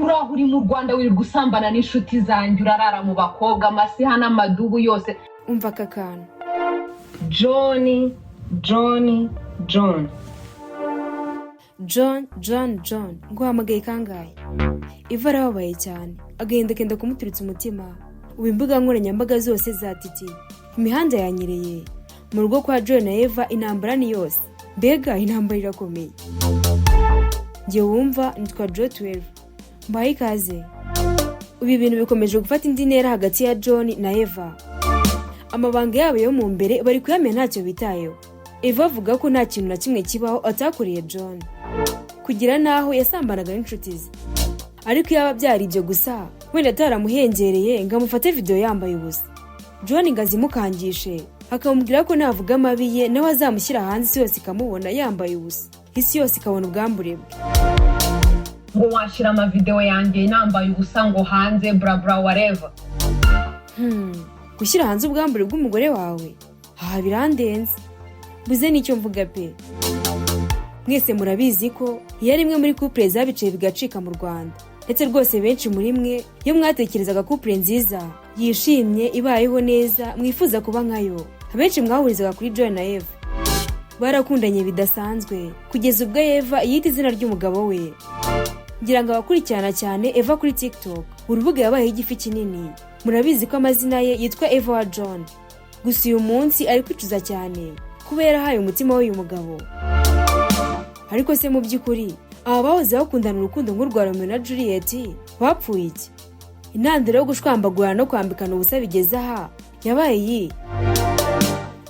uraho uri mu Rwanda wiri gusambana n'inshuti zanjye urarara mu bakobwa amasiha n'amadubu yose umva kakana John nguhamagaye kangahe Eva arababaye cyane agenda kenda kumuturitsa umutima ubu imbuga nkoranyambaga zose zatiti imihanda yanyereye mu rugo kwa John na Eva intambara ni yose mbega intambara irakomeye ngiye wumva nitwa Joe 12 mbaye ikaze ubu ibintu bikomeje gufata indi ntera hagati ya John na Eva amabanga yabo yo mu mbere bari kuyamenya ntacyo bitayeho Eva avuga ko nta kintu na kimwe kibaho atakoreye John kugira naho yasambanaga n'inshuti ze ariko yaba byari ibyo gusa wenda ataramuhengereye ngo amufate video yambaye ubusa John ngazimukangishe akamubwira ko navuga amabi ye nawe azamushyira hanze isi yose ikamubona yambaye ubusa isi yose ikabona ubwambure bwe ngo washira ama video yanjye nambaye ubusa ngo hanze bra whatever gushyira hanze ubwambure bw'umugore wawe aha birandenze buze nicyo mvuga pe mwese murabizi ko iyo ari imwe muri couple zabicaye bigacika mu Rwanda ndetse rwose benshi muri mwe iyo mwatekerezaga couple nziza yishimye ibayeho neza mwifuza kuba nkayo abenshi mwahurizaga kuri John na Eva barakundanye bidasanzwe kugeza ubwo Eva yita izina ry'umugabo we ngira ngo abakurikirana cyane Eva kuri TikTok urubuga yabaye igifi kinini murabizi ko amazina ye yitwa Eva wa John gusa uyu munsi ari kwicuza cyane kubera haye umutima w'uyu mugabo ariko se mu by'ukuri aba bahoze bakundana urukundo nk'urwa Romeo na Juliet bapfuye iki intandaro yo gushwambagura no kwambikana ubusa bigeze aha yabaye iyi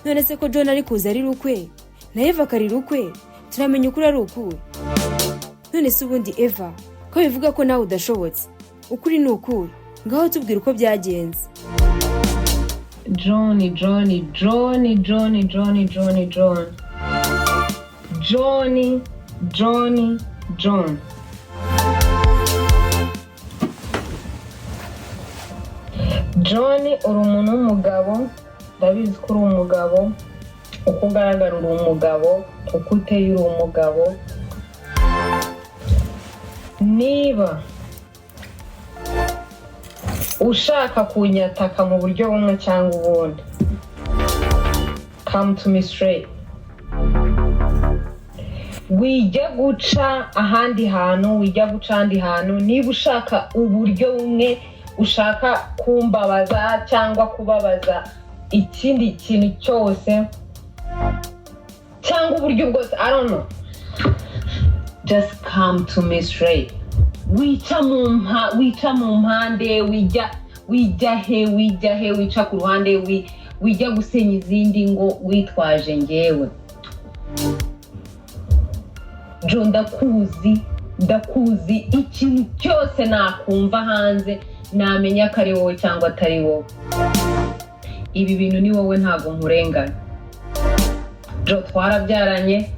none se ko John ari kuza ari rukwe na Eva kari rukwe turamenya ukuri ari ukuwe none se ubundi Eva ko bivuga ko nawe udashobotse ukuri ni ukuwe ngaho tubwira uko byagenze John uri umuntu w'umugabo ndabizi ko uri umugabo uko ugaragara uri umugabo uko uteye uri umugabo niba ushaka kunyataka mu buryo bumwe cyangwa ubundi come to me straight wijya guca ahandi hantu niba ushaka uburyo bumwe ushaka kumbabaza cyangwa kubabaza ikindi kintu cyose cyangwa uburyo bwose I don't know just come to me straight wica mu mpande wijya he wica ku ruhande wijya gusenya izindi ngo witwaje ngewe John ndakuzi ikintu cyose nakumva hanze namenya ko ari wowe cyangwa atari wowe ibi bintu ni wowe ntago nkurengana John twarabyaranye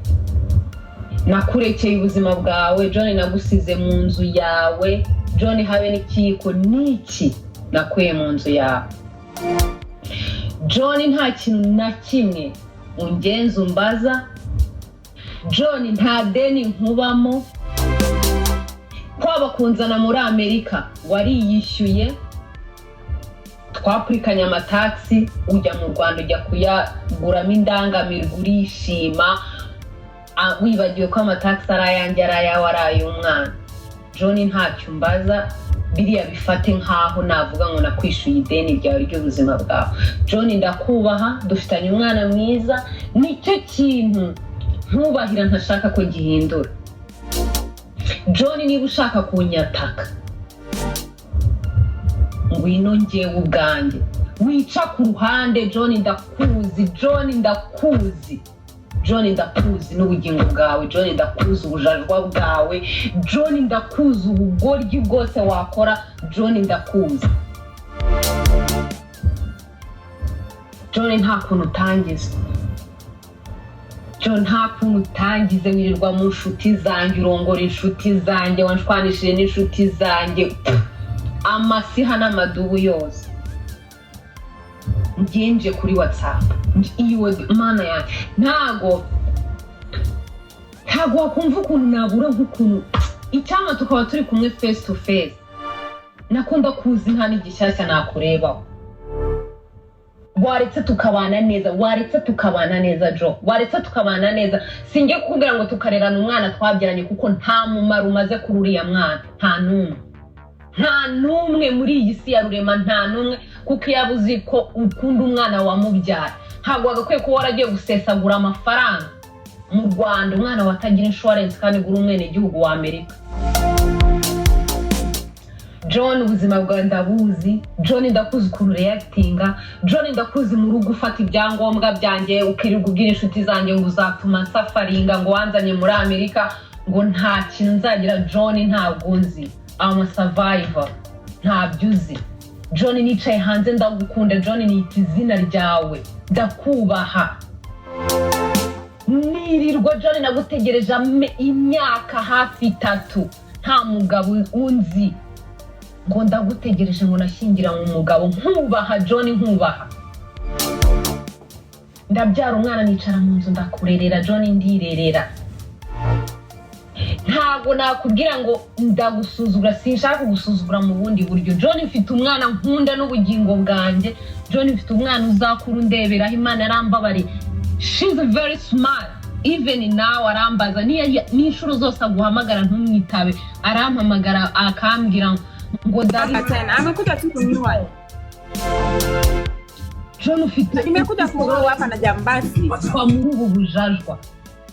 nakurekeye ubuzima bwawe John nagusize mu nzu yawe John habe n'ikiko niki nakuye mu nzu yawe John nta kintu na kimwe ungenza umbaza John nta deni nkubamo kwaba kunzana muri Amerika wariyishyuye twapurikanya amataxi ujya mu Rwanda ujya kuyaguramo indangamirwa urishima wibagiwe ko amataxi ari ayanjye ari ayawe ari ay'umwana John ntacyo mbaza biriya bifate nkaho navuga ngo nakwishyuye ideni ryawe ry'ubuzima bwawe John ndakubaha dufitanye umwana mwiza nicyo kintu ntubahira ntashaka ko gihindura John niba ushaka kunyataka ngwino ngewe ubwanjye wica ku ruhande John ndakuzi n'ubugingo bwawe John ndakuzi ubujajwa bwawe John ndakuzi ubugoryi bwose wakora John ndakuzi John nta kuntu utangiza John nta kuntu utangize wirirwa mu nshuti zanjye urongora inshuti zanjye wanshwanishije n'inshuti zanjye amasiha n'amadubu yose ngenje kuri WhatsApp iyo mana yanjye ntago wakumva ukuntu nabura nk'ukuntu icyama tukaba turi kumwe face to face nakunda kuzi nta n'igishyashya nakurebaho waretse tukabana neza Jo waretse tukabana neza singe kukubwira ngo tukarerana umwana twabyaranye kuko nta mumaro umaze kuri uriya mwana nta numwe muri iyi si ya rurema nta numwe kuko yabuzi ko ukunda umwana wamubyara ntabwo agakwiye kuba waragiye gusesagura amafaranga mu Rwanda umwana watagira insurance kandi gura umwene igihugu wa Amerika. John ubuzima bwawe ndabuzi, John ndakuzi ukuntu reactinga, John ndakuzi mu rugo ufata ibyangombwa byanjye ukirirwa ubwira inshuti zanjye ngo uzatuma safaringa ngo wanzanye muri Amerika ngo nta kintu nzagira. John ntabwo nzi, I'm a survivor, ntabyo uzi. John nicaye hanze ndagukunda, John ni izina ryawe ndakubaha. Nirirwa John nagutegereje imyaka hafi 3 nta mugabo unzi ngo ndagutegereje ngo nashyingira mu mugabo nkubaha. John nkubaha, ndabyara umwana nicara mu nzu ndakurerera. John ndirerera, ntabwo nakubwira ngo ndagusuzugura, sinshaka gusuzugura mu bundi buryo. John mfite umwana nkunda n'ubugingo bwanjye. John mfite umwana uzakura undeberaho, Imana yarambabari. She's very smart, even now arambaza n'inshuro zose aguhamagara ntumwitabe, arampamagara akambwira ngo Tena amekuja tu kununua. John ufite Nimekuja kununua hapa na jambazi. kwa muri ubu bujajwa.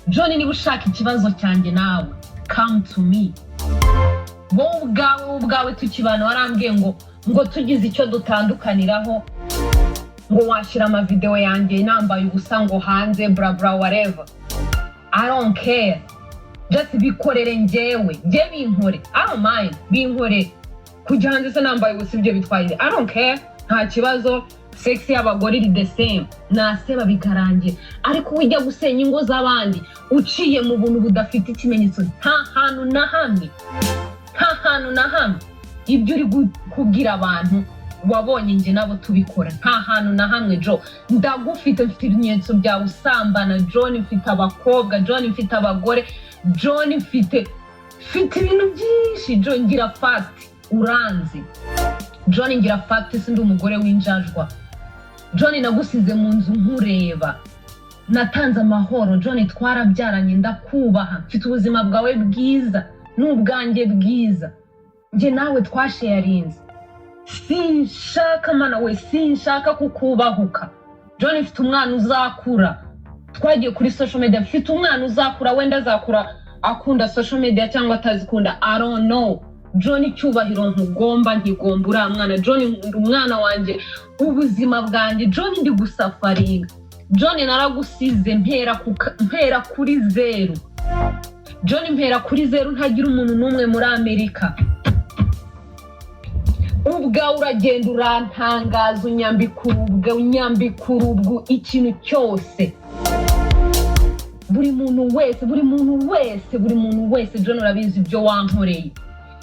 John niba ushaka ikibazo cyanjye nawe come to me. Wowe ubwawe tukibana warambwiye ngo tugize icyo dutandukaniraho ngo washyira ama video yanjye nambaye ubusa ngo hanze bra bra whatever. I don't care, just bikorere njyewe binkore. I don't mind binkore kujya hanze se nambaye ubusa ibyo bitwaye. I don't care, nta kibazo. Sex y'abagore iri the same, naseba bikarangira. Ariko ujya gusenya ingo z'abandi uciye mu buntu budafite ikimenyetso, nta hantu na hamwe ibyo uri kubwira abantu wabonye nje nabo tubikora. Nta hantu na hamwe Jo, ndagufite mfite ibimenyetso bya usambana. John mfite abakobwa, John mfite abagore, John mfite ibintu byinshi. John ngira fact uranzi, John ngira fact sindi umugore w'injajwa. John nagusize mu nzu nkureba, natanze amahoro. John twarabyaranye ndakubaha, mfite ubuzima bwawe bwiza n'ubwanjye bwiza, nje nawe twasharinze. Sinshaka mana we, sinshaka kukubahuka. John mfite umwana uzakura, twagiye kuri social media, mfite umwana uzakura, wenda azakura akunda social media cyangwa atazikunda, I don't know. John cyubahiro nkugomba uriya mwana. John umwana wanjye, ubuzima bwanjye. John ndi gusafaringa. John naragusize mpera kuri 0. John mpera kuri 0, ntagira umuntu n'umwe muri Amerika. Ubwawe uragenda urantangaza, unyambikurubwa ikintu cyose. Buri muntu wese John urabizi ibyo wankoreye.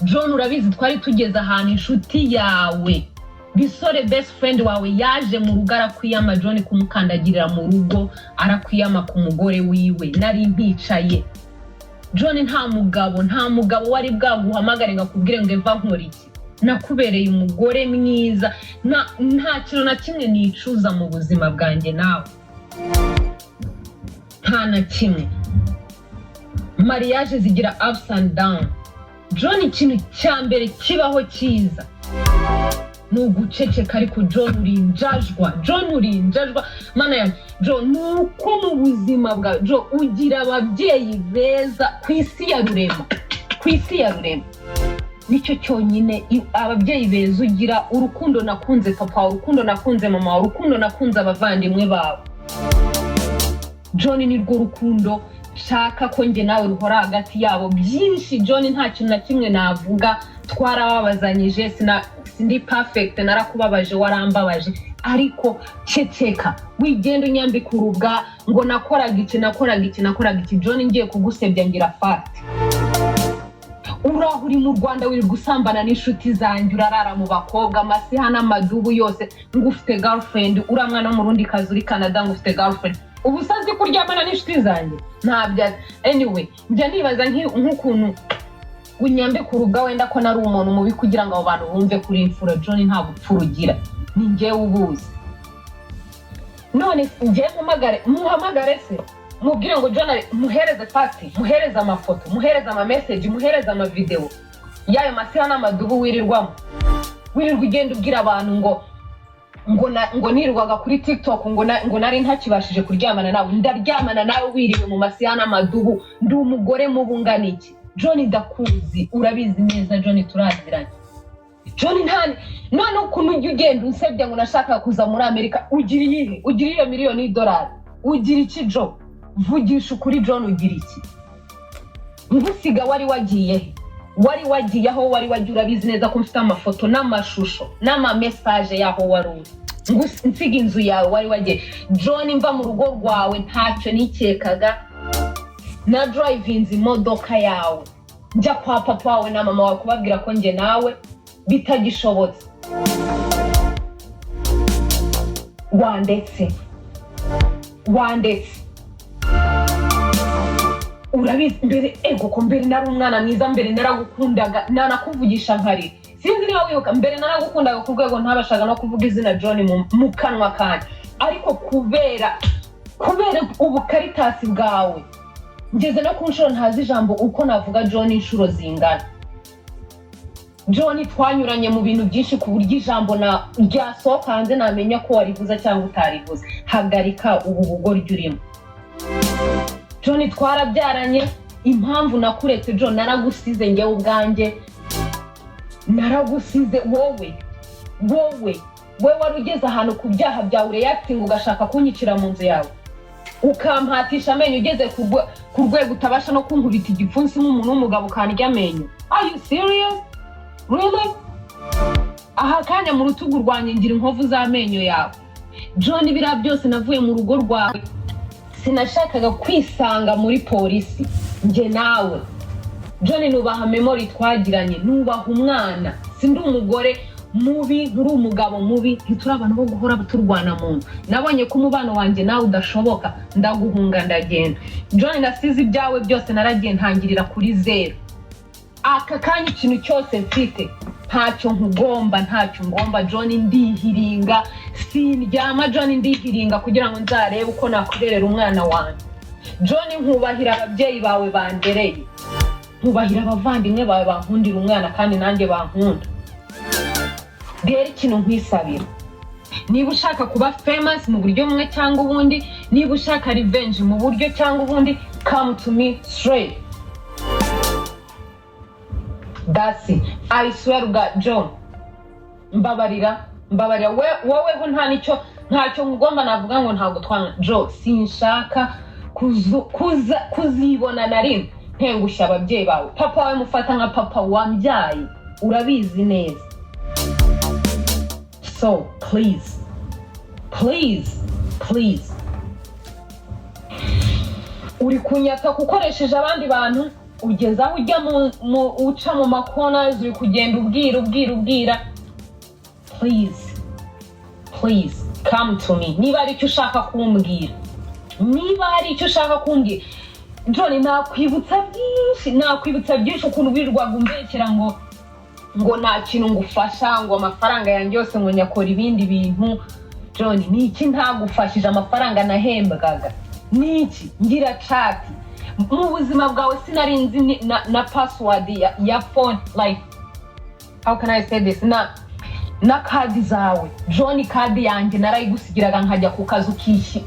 John urabizi twari tugeze ahantu inshuti yawe Bisore best friend wawe yaje mu rugo arakwiyama. John kumukandagirira mu rugo arakwiyama ku mugore wiwe, nari mpicaye. John nta mugabo wari bwaguhamagare ngo akubwire ngo eva nkora iki. Nakubereye umugore mwiza, nta kintu na kimwe nicuza mu buzima bwanjye nawe, nta na kimwe. Mariage zigira ups and down. John ikintu cyambere kibaho cyiza nuguceceka, ariko John urinjajwa mana ya John. Nuko mu buzima bwa John ugira ababyeyi beza ku isi ya rurema, nicyo cyonyine. Ababyeyi beza ugira, urukundo nakunze papa, urukundo nakunze mama, urukundo nakunze abavandimwe bawe. John nirwo rukundo shaka ko nge nawe ruhora hagati yabo byinshi. John nta kintu na kimwe navuga, twarababazanyije, sindi perfect, narakubabaje, warambabaje, ariko ceceka wigenda unyambikurubwa ngo nakoraga iki. John ngiye kugusebya ngira fact. Uri mu Rwanda wiri gusambana n'inshuti zanjye, urarara mu bakobwa, amasiha n'amadubu yose, ngo ufite girlfriend. Uramwana wo mu rundi kazi uri Canada ngo ufite girlfriend. Ubusazi kuryamana n'inshuti zanjye ntabya. Anyway, njya nibaza nk'ukuntu unyambe ku ruga wenda ko nari umuntu mubi kugira ngo abo bantu bumve kuri imfura. John nta bupfura ugira, ni njyewe ubuzi. None njye muhamagare se mubwire ngo John muhereze fact, muhereze amafoto, muhereze ama message, muhereze ama video yayo masiha n'amadubu wirirwamo. Wirirwa ugenda ubwira abantu ngo nirwaga kuri TikTok ngo nari ntakibashije kuryamana nawe. Ndaryamana nawe wiriwe mu masiha n'amadubu, ndi umugore mubungana iki. John ndakuzi, urabizi neza John, turaziranye. John none ukuntu ugenda unsebya ngo nashaka kuza muri Amerika, ugira miliyoni $1. Ugira iki Jo? Vugisha ukuri John, ugira iki? Ngusiga wari wagiye aho wari wagiye, urabizi neza ko mfite amafoto n'amashusho n'ama message yaho wari uri. Nsiga inzu yawe wari wagiye. John mva mu rugo rwawe ntacyo nikekaga, na driving imodoka yawe njya kwa papa wawe na mama wawe kubabwira ko nge nawe bitagishobotse. Wandetse urabizi mbere ko mbere nari umwana mwiza, mbere naragukundaga, nanakuvugisha nkari. Sinzi niba wibuka, mbere naragukundaga ku rwego ntabashaga no kuvuga izina John mu kanwa kanjye. Ariko kubera ubukaritasi bwawe ngeze no ku nshuro ntazi ijambo uko navuga John inshuro zingana. John twanyuranye mu bintu byinshi ku buryo ijambo ryasohoka hanze namenya ko warivuza cyangwa utarivuza. Hagarika ubu bugoryi urimo. John twarabyaranye, impamvu nakuretse John naragusize njyewe ubwanjye. Naragusize wowe wari ugeze ahantu ku byaha byawe reacting ugashaka kunyicira mu nzu yawe, ukampatisha amenyo ugeze ku rwego utabasha no kunkubita igipfunsi nk'umuntu w'umugabo ukandya amenyo. Are you serious? Really? Aha kanya mu rutugu rwanjye ngira inkovu z'amenyo yawe. John biriya byose navuye mu rugo rwawe, sinashakaga kwisanga muri polisi nge nawe. John nubaha memory twagiranye, nubaha umwana. Sindi umugore mubi, nturi umugabo mubi, ntituri abantu bo guhora turwana mu nzu. Nabonye ko umubano wanjye nawe udashoboka, ndaguhunga ndagenda. John nasize ibyawe byose naragiye ntangirira kuri 0. Aka kanya ikintu cyose mfite ntacyo ngomba John, ndihiringa sindyama John, ndihiringa kugira ngo nzarebe uko nakurerera umwana wanjye. John nkubahira ababyeyi bawe bandereye, nkubahira abavandimwe bawe bankundira umwana kandi nanjye bankunda. Rero ikintu nkwisabira, niba ushaka kuba famous mu buryo bumwe cyangwa ubundi, niba ushaka revenge mu buryo cyangwa ubundi, come to me straight. That's it. I swear to God, John, mbabarira woweho ntacyo ngomba navuga ngo ntabwo twanga. John, sinshaka kuzibona na rimwe ntengushya ababyeyi bawe. Papa wawe mufata nka papa wambyaye, urabizi neza. So please uri kunyaka kukoresheje abandi bantu, ugeza aho ujya uca mu makona, uri kugenda ubwira. Please come to me. Niba ari icyo ushaka kumbwira, John, nakwibutsa byinshi ukuntu wirirwaga umbekera ngo nta kintu ngufasha, ngo amafaranga yanjye yose ngo nyakora ibindi bintu. John, niki ntagufashije? Amafaranga nahembwaga niki? Ngira chat mu buzima bwawe, sinarinzi na password ya phone, like how can I say this, na kadi zawe. John, kadi yanjye narayigusigiraga nkajya ku kazi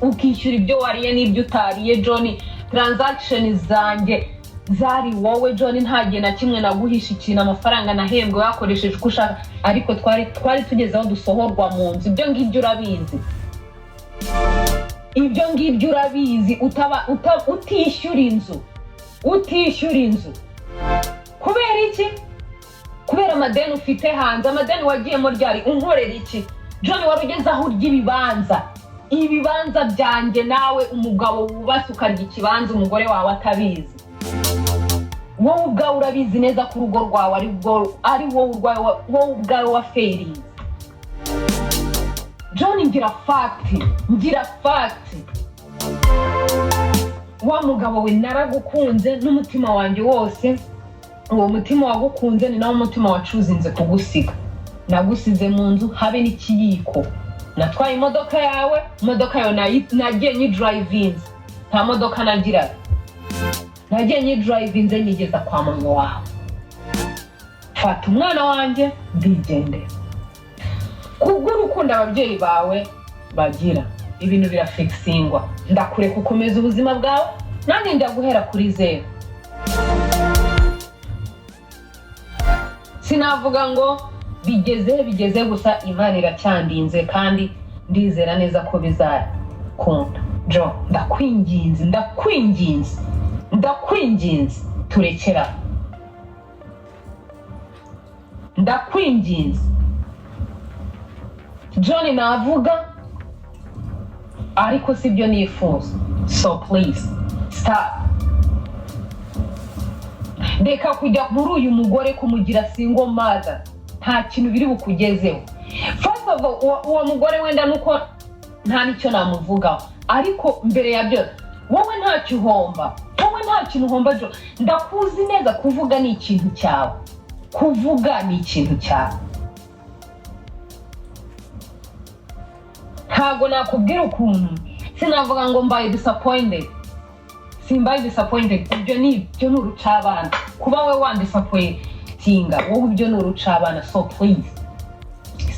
ukishyura ibyo wariye n'ibyo utariye. John, transaction zanjye zari wowe. John, ntagiye na kimwe naguhisha ikintu. Amafaranga nahembwe yakoresheje uko ushaka, ariko twari tugezeho dusohorwa mu nzu. Ibyo ngibyo urabizi. utishyura inzu kubera iki? Kubera amadeni ufite hanze. Amadeni wagiyemo ryari? unkorera iki? John, wari ugeze aho urya ibibanza byanjye, nawe umugabo wubase ukarya ikibanza umugore wawe atabizi. Wowe ubwawe urabizi neza ko urugo rwawe ari wowe ubwawe waferiye. John, ngira fact. Wa mugabo we naragukunze n'umutima wanjye wose, uwo mutima wagukunze ni nawo mutima wacuzinze kugusiga. Nagusize mu nzu habe n'ikiyiko. Natwaye imodoka yawe, imodoka yawe nagiye ni drive-ins. Nta modoka nagira. Nagiye ni drive-ins nigeza kwa mama wawe. Fata umwana wanjye ndigendera. Kubw'urukundo ababyeyi bawe bagira, ibintu birafixingwa. Ndakureka ukomeza ubuzima bwawe, nanjye njya guhera kuri zero. Sinavuga ngo bigeze gusa Imana iracyandinze kandi ndizera neza ko bizakunda. Jo, ndakwinginze turekera. Ndakwinginze. John navuga ariko sibyo nifuza. So please stop. Reka kujya muri uyu mugore kumugira single mother. Nta kintu biri bukugezeho. First of all, uwo mugore wenda nuko nta nicyo namuvugaho, ariko mbere ya byo wowe ntacyo uhomba. Wowe nta kintu uhomba Jo. Ndakuzi neza kuvuga ni ikintu cyawe. Ntago nakubwira ukuntu. Sinavuga ngo mbaye disappointed. Simbaye disappointed. Ibyo ni urucabana. Kuba we wandisappointinga, wowe ibyo ni urucabana. So please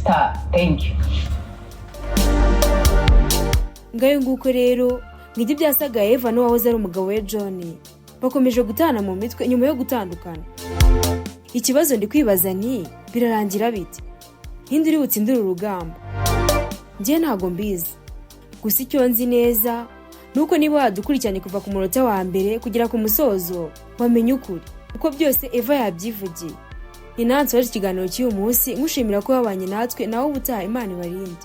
stop. Thank you. Ngayo nguko rero ngibyo byasaga Eva n'uwahoze ari umugabo we John bakomeje gutana mu mitwe nyuma yo gutandukana. Ikibazo ndi kwibaza ni birarangira bite? Ninde uri butsindira urugamba? Njye ntago mbizi. Gusa icyo nzi neza nuko niba wadukurikiranye kuva ku munota wa mbere kugera ku musozo wamenye ukuri. Uko byose Eva yabyivugiye. Inansi waje ikiganiro cy'uyu munsi ngushimira ko wabanye natwe nawe ubutaha Imana ibarinde.